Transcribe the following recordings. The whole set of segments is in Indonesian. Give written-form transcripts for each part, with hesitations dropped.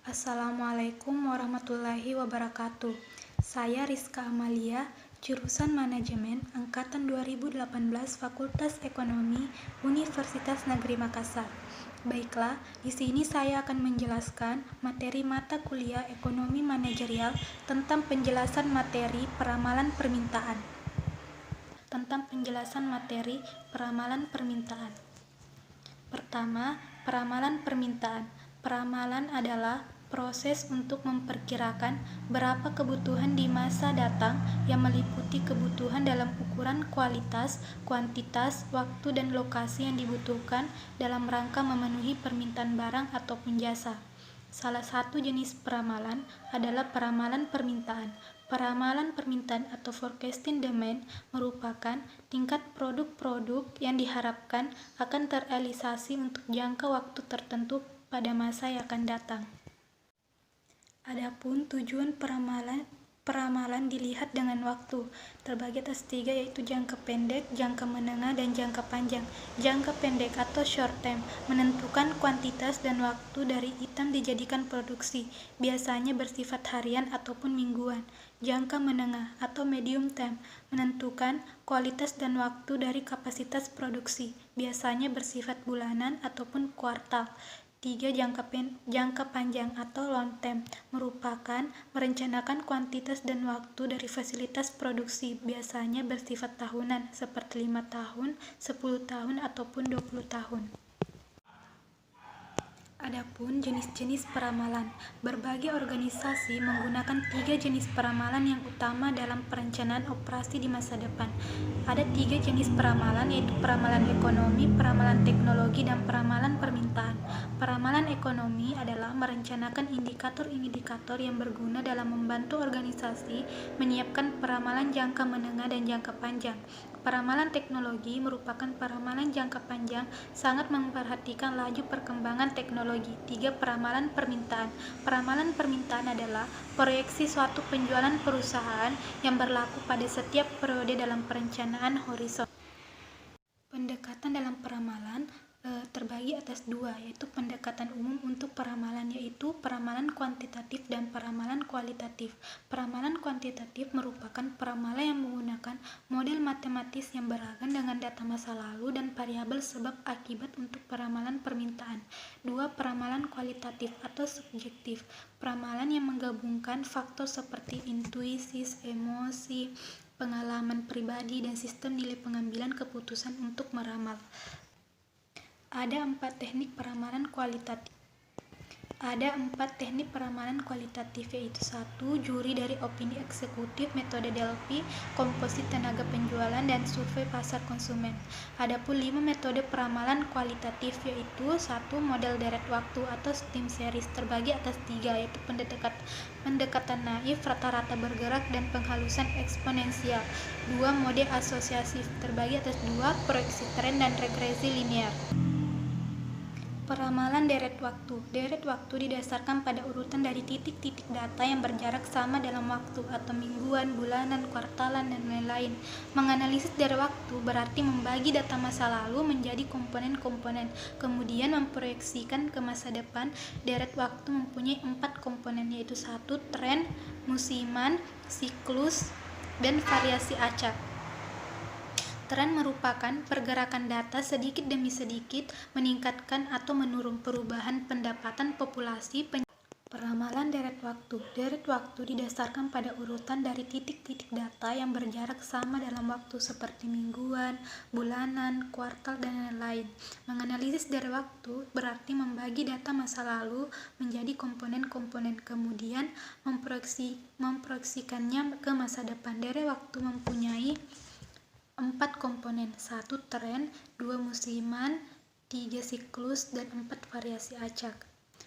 Assalamualaikum warahmatullahi wabarakatuh. Saya Rizka Amalia, jurusan Manajemen, Angkatan 2018, Fakultas Ekonomi, Universitas Negeri Makassar. Baiklah, di sini saya akan menjelaskan materi mata kuliah Ekonomi Manajerial tentang penjelasan materi peramalan permintaan. Pertama, peramalan permintaan. Peramalan adalah proses untuk memperkirakan berapa kebutuhan di masa datang yang meliputi kebutuhan dalam ukuran kualitas, kuantitas, waktu, dan lokasi yang dibutuhkan dalam rangka memenuhi permintaan barang ataupun jasa. Salah satu jenis peramalan adalah peramalan permintaan. Peramalan permintaan atau forecasting demand merupakan tingkat produk-produk yang diharapkan akan terrealisasi untuk jangka waktu tertentu pada masa yang akan datang. Adapun tujuan peramalan dilihat dengan waktu, terbagi atas 3 yaitu jangka pendek, jangka menengah, dan jangka panjang. Jangka pendek atau short term menentukan kuantitas dan waktu dari item dijadikan produksi, biasanya bersifat harian ataupun mingguan. Jangka menengah atau medium term menentukan kualitas dan waktu dari kapasitas produksi, biasanya bersifat bulanan ataupun kuartal. 3. Jangka panjang atau long term merupakan merencanakan kuantitas dan waktu dari fasilitas produksi, biasanya bersifat tahunan, seperti 5 tahun, 10 tahun, ataupun 20 tahun. Adapun jenis-jenis peramalan, berbagai organisasi menggunakan 3 jenis peramalan yang utama dalam perencanaan operasi di masa depan. Ada 3 jenis peramalan, yaitu peramalan ekonomi, peramalan teknologi, dan peramalan permintaan. Peramalan ekonomi adalah merencanakan indikator-indikator yang berguna dalam membantu organisasi menyiapkan peramalan jangka menengah dan jangka panjang. Peramalan teknologi merupakan peramalan jangka panjang, sangat memperhatikan laju perkembangan teknologi. 3. Peramalan permintaan. Peramalan permintaan adalah proyeksi suatu penjualan perusahaan yang berlaku pada setiap periode dalam perencanaan horizon. Pendekatan dalam peramalan terbagi atas 2, yaitu pendekatan umum untuk peramalan, yaitu peramalan kuantitatif dan peramalan kualitatif. Peramalan kuantitatif merupakan peramalan yang menggunakan model matematis yang beragam dengan data masa lalu dan variabel sebab akibat untuk peramalan permintaan. 2. Peramalan kualitatif atau subjektif. Peramalan yang menggabungkan faktor seperti intuisi, emosi, pengalaman pribadi, dan sistem nilai pengambilan keputusan untuk meramal. Ada 4 teknik peramalan kualitatif. Yaitu 1. Juri dari opini eksekutif, metode Delphi, komposit tenaga penjualan, dan survei pasar konsumen. Adapun 5 metode peramalan kualitatif, yaitu 1. Model deret waktu atau time series, terbagi atas 3, yaitu pendekatan naif, rata-rata bergerak, dan penghalusan eksponensial. 2. Mode asosiatif, terbagi atas 2, proyeksi tren dan regresi linear. Peramalan deret waktu. Deret waktu didasarkan pada urutan dari titik-titik data yang berjarak sama dalam waktu, atau mingguan, bulanan, kuartalan, dan lain-lain. Menganalisis deret waktu berarti membagi data masa lalu menjadi komponen-komponen, kemudian memproyeksikan ke masa depan. Deret waktu mempunyai 4 komponen, yaitu 1. Tren, musiman, siklus, dan variasi acak. Tren merupakan pergerakan data sedikit demi sedikit meningkatkan atau menurun perubahan pendapatan populasi. Peramalan deret waktu. Deret waktu didasarkan pada urutan dari titik-titik data yang berjarak sama dalam waktu, seperti mingguan, bulanan, kuartal, dan lain-lain. Menganalisis deret waktu berarti membagi data masa lalu menjadi komponen-komponen, kemudian memproyeksikannya ke masa depan. Deret waktu mempunyai 4 komponen, 1. Tren, 2. Musiman, 3. Siklus, dan 4. Variasi acak.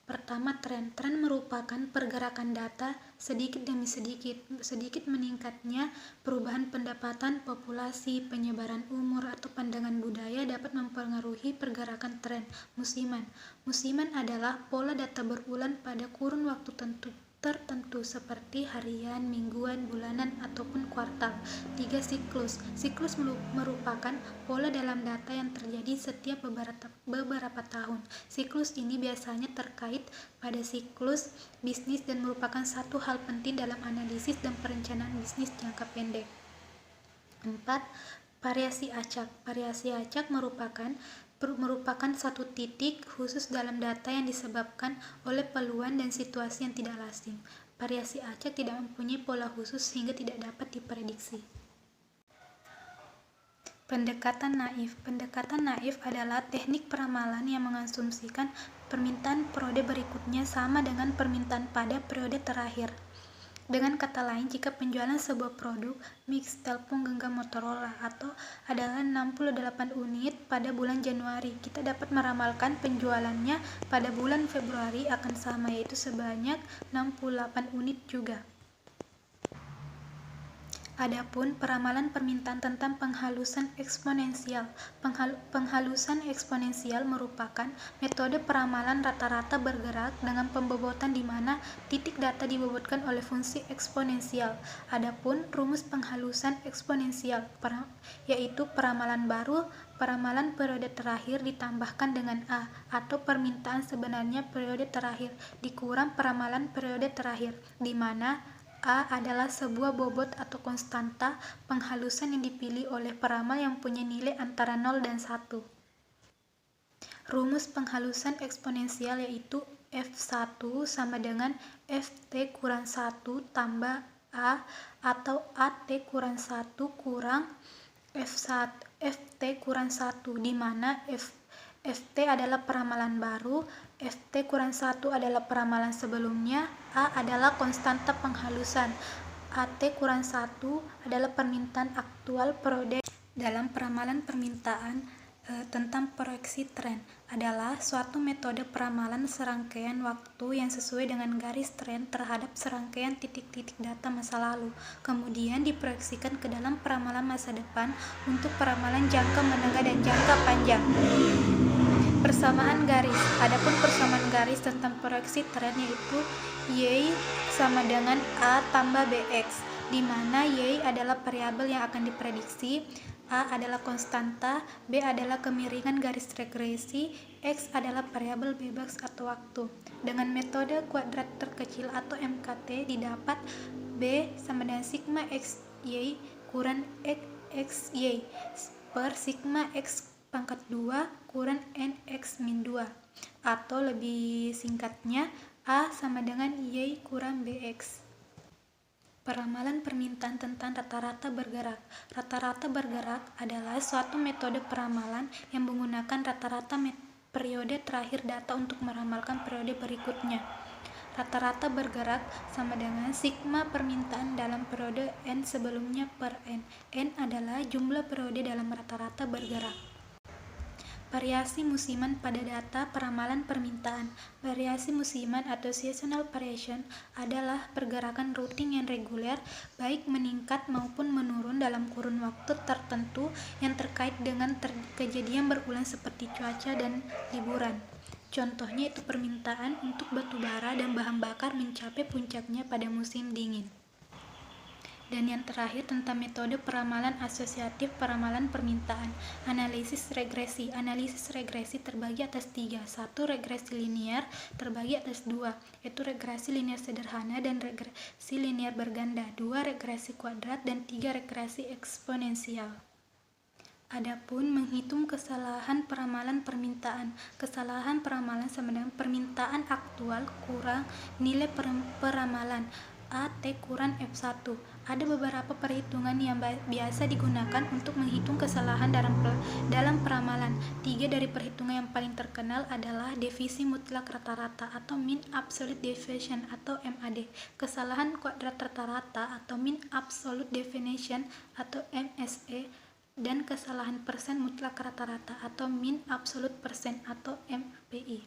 Pertama, tren. Tren merupakan pergerakan data sedikit demi sedikit meningkatnya perubahan pendapatan populasi, penyebaran umur, atau pandangan budaya dapat mempengaruhi pergerakan tren. Musiman. Musiman adalah pola data berulang pada kurun waktu tertentu seperti harian, mingguan, bulanan, ataupun kuartal. 3. Siklus. Siklus merupakan pola dalam data yang terjadi setiap beberapa tahun. Siklus ini biasanya terkait pada siklus bisnis dan merupakan satu hal penting dalam analisis dan perencanaan bisnis jangka pendek. 4. Variasi acak. Variasi acak merupakan suatu titik khusus dalam data yang disebabkan oleh peluang dan situasi yang tidak lazim. Variasi acak tidak mempunyai pola khusus sehingga tidak dapat diprediksi. Pendekatan naif. Pendekatan naif adalah teknik peramalan yang mengasumsikan permintaan periode berikutnya sama dengan permintaan pada periode terakhir. Dengan kata lain, jika penjualan sebuah produk mix telepon genggam Motorola adalah 68 unit pada bulan Januari, kita dapat meramalkan penjualannya pada bulan Februari akan sama, yaitu sebanyak 68 unit juga. Adapun peramalan permintaan tentang penghalusan eksponensial. Penghalusan eksponensial merupakan metode peramalan rata-rata bergerak dengan pembobotan di mana titik data dibobotkan oleh fungsi eksponensial. Adapun rumus penghalusan eksponensial yaitu peramalan baru, peramalan periode terakhir ditambahkan dengan A, atau permintaan sebenarnya periode terakhir dikurang peramalan periode terakhir, di mana A adalah sebuah bobot atau konstanta penghalusan yang dipilih oleh peramal yang punya nilai antara 0 dan 1. Rumus penghalusan eksponensial yaitu F1 sama dengan Ft kurang 1 tambah A, atau At kurang 1 kurang Ft kurang 1, di mana Ft adalah peramalan baru, Ft kurang 1 adalah peramalan sebelumnya, A adalah konstanta penghalusan, At kurang 1 adalah permintaan aktual periode. Dalam peramalan permintaan tentang proyeksi tren adalah suatu metode peramalan serangkaian waktu yang sesuai dengan garis tren terhadap serangkaian titik-titik data masa lalu, kemudian diproyeksikan ke dalam peramalan masa depan untuk peramalan jangka menengah dan jangka panjang. Persamaan garis. Adapun persamaan garis tentang proyeksi tren yaitu Y sama dengan A tambah BX, di mana Y adalah variabel yang akan diprediksi, A adalah konstanta, B adalah kemiringan garis regresi, X adalah variabel bebas atau waktu. Dengan metode kuadrat terkecil atau MKT didapat B sama dengan sigma XY kurang XY per sigma X pangkat 2 kurang NX min 2, atau lebih singkatnya A sama dengan Y kurang BX. Peramalan permintaan tentang rata-rata bergerak. Rata-rata bergerak adalah suatu metode peramalan yang menggunakan rata-rata periode terakhir data untuk meramalkan periode berikutnya. Rata-rata bergerak sama dengan sigma permintaan dalam periode N sebelumnya per N. N adalah jumlah periode dalam rata-rata bergerak. Variasi musiman pada data peramalan permintaan. Variasi musiman atau seasonal variation adalah pergerakan rutin yang reguler, baik meningkat maupun menurun dalam kurun waktu tertentu yang terkait dengan kejadian berulang seperti cuaca dan liburan. Contohnya itu permintaan untuk batu bara dan bahan bakar mencapai puncaknya pada musim dingin. Dan yang terakhir tentang metode peramalan asosiatif peramalan permintaan. Analisis regresi. Analisis regresi terbagi atas 3. 1. Regresi linear terbagi atas 2, yaitu regresi linear sederhana dan regresi linear berganda. 2. Regresi kuadrat dan 3. Regresi eksponensial. Adapun menghitung kesalahan peramalan permintaan. Kesalahan peramalan sama dengan permintaan aktual kurang nilai peramalan At kurang F1. Ada beberapa perhitungan yang biasa digunakan untuk menghitung kesalahan dalam peramalan. 3 dari perhitungan yang paling terkenal adalah divisi mutlak rata-rata atau mean absolute deviation atau MAD, kesalahan kuadrat rata-rata atau mean absolute deviation atau MSE, dan kesalahan persen mutlak rata-rata atau mean absolute percent atau MPI.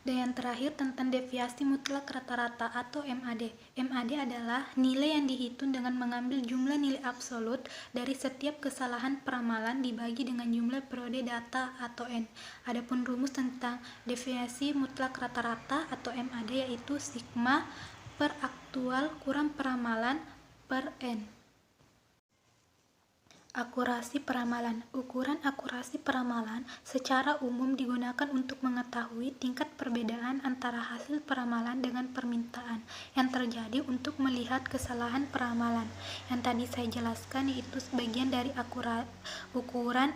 Dan yang terakhir tentang deviasi mutlak rata-rata atau MAD. MAD adalah nilai yang dihitung dengan mengambil jumlah nilai absolut dari setiap kesalahan peramalan dibagi dengan jumlah periode data atau N. Adapun rumus tentang deviasi mutlak rata-rata atau MAD yaitu sigma per aktual kurang peramalan per N. Akurasi peramalan. Ukuran akurasi peramalan secara umum digunakan untuk mengetahui tingkat perbedaan antara hasil peramalan dengan permintaan yang terjadi untuk melihat kesalahan peramalan. Yang tadi saya jelaskan yaitu sebagian dari ukuran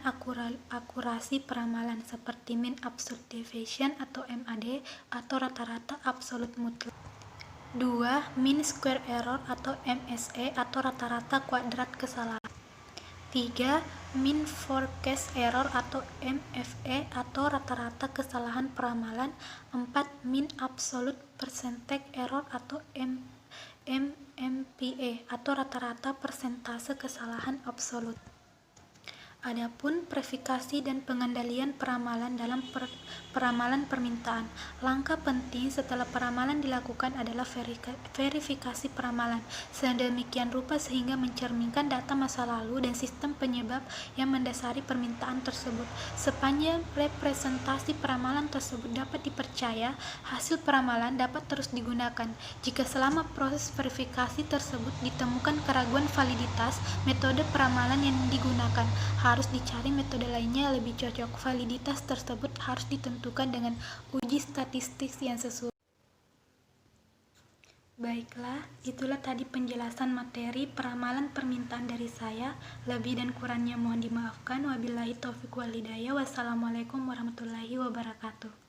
akurasi peramalan seperti mean absolute deviation atau MAD atau rata-rata absolut mutlak. 2. Mean square error atau MSE atau rata-rata kuadrat kesalahan. 3. Mean forecast error atau MFE atau rata-rata kesalahan peramalan. 4. Mean absolute percentage error atau MMPE atau rata-rata persentase kesalahan absolut. Adapun verifikasi dan pengendalian peramalan dalam peramalan permintaan. Langkah penting setelah peramalan dilakukan adalah verifikasi peramalan sedemikian rupa sehingga mencerminkan data masa lalu dan sistem penyebab yang mendasari permintaan tersebut. Sepanjang representasi peramalan tersebut dapat dipercaya, hasil peramalan dapat terus digunakan. Jika selama proses verifikasi tersebut ditemukan keraguan validitas metode peramalan yang digunakan, harus dicari metode lainnya yang lebih cocok. Validitas tersebut harus ditentukan dengan uji statistik yang sesuai. Baiklah, itulah tadi penjelasan materi peramalan permintaan dari saya. Lebih dan kurangnya mohon dimaafkan. Wabillahi taufiq wal hidayah. Wassalamualaikum warahmatullahi wabarakatuh.